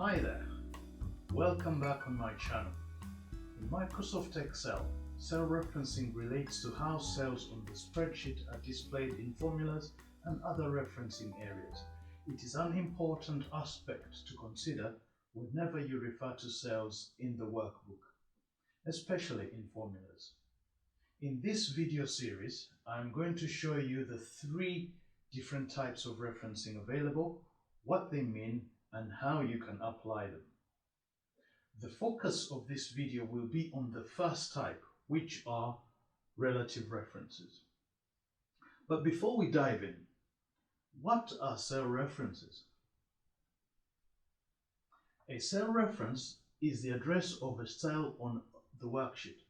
Hi there, welcome back on my channel. In Microsoft Excel, cell referencing relates to how cells on the spreadsheet are displayed in formulas and other referencing areas. It is an important aspect to consider whenever you refer to cells in the workbook, especially in formulas. In this video series, I'm going to show you the 3 different types of referencing available, what they mean, and how you can apply them. The focus of this video will be on the first type, which are relative references. But before we dive in, what are cell references? A cell reference is the address of a cell on the worksheet.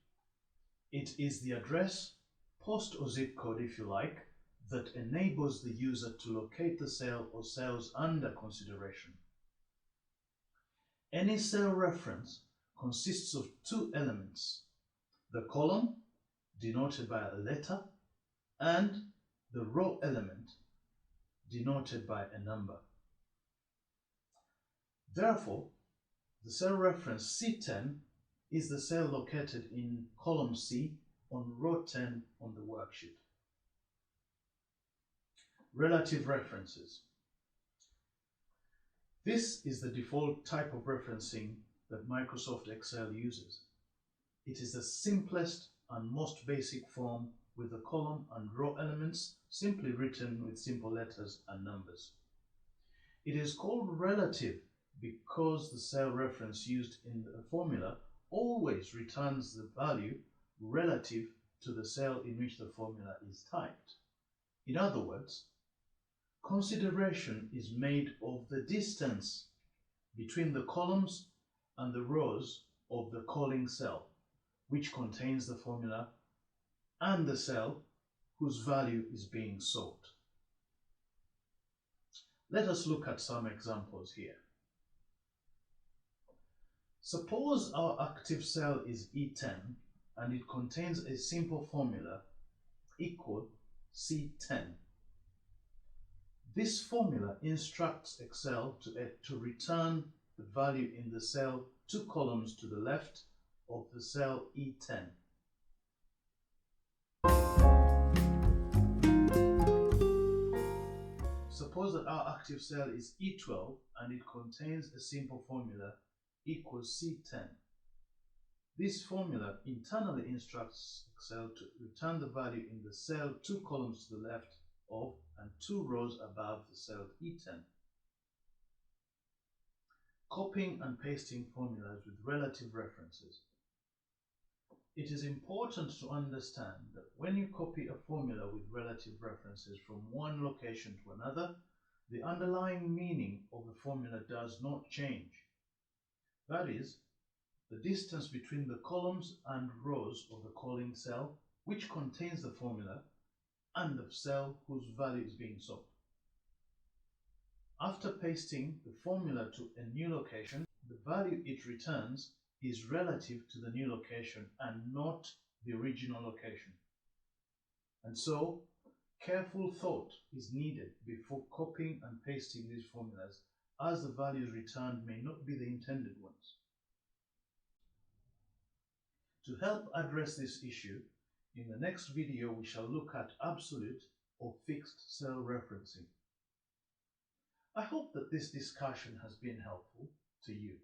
It is the address, post or zip code if you like, that enables the user to locate the cell or cells under consideration. Any cell reference consists of 2 elements: the column, denoted by a letter, and the row element, denoted by a number. Therefore, the cell reference C10 is the cell located in column C on row 10 on the worksheet. Relative references. This is the default type of referencing that Microsoft Excel uses. It is the simplest and most basic form, with the column and row elements simply written with simple letters and numbers. It is called relative because the cell reference used in the formula always returns the value relative to the cell in which the formula is typed. In other words, consideration is made of the distance between the columns and the rows of the calling cell, which contains the formula, and the cell whose value is being sought. Let us look at some examples here. Suppose our active cell is E10 and it contains a simple formula equal C10. This formula instructs Excel to return the value in the cell 2 columns to the left of the cell E10. Suppose that our active cell is E12 and it contains a simple formula equals C10. This formula internally instructs Excel to return the value in the cell 2 columns to the left of and 2 rows above the cell E10. Copying and pasting formulas with relative references. It is important to understand that when you copy a formula with relative references from one location to another, the underlying meaning of the formula does not change. That is, the distance between the columns and rows of the calling cell, which contains the formula, and the cell whose value is being sought. After pasting the formula to a new location, the value it returns is relative to the new location and not the original location. And so, careful thought is needed before copying and pasting these formulas, as the values returned may not be the intended ones. To help address this issue, in the next video we shall look at absolute or fixed cell referencing. I hope that this discussion has been helpful to you.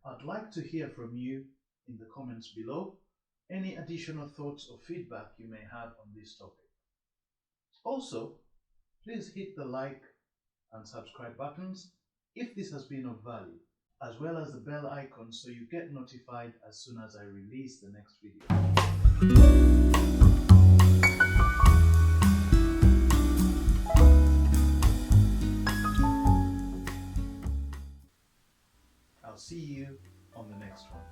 I'd like to hear from you in the comments below any additional thoughts or feedback you may have on this topic. Also, please hit the like and subscribe buttons if this has been of value, as well as the bell icon so you get notified as soon as I release the next video. I'll see you on the next one.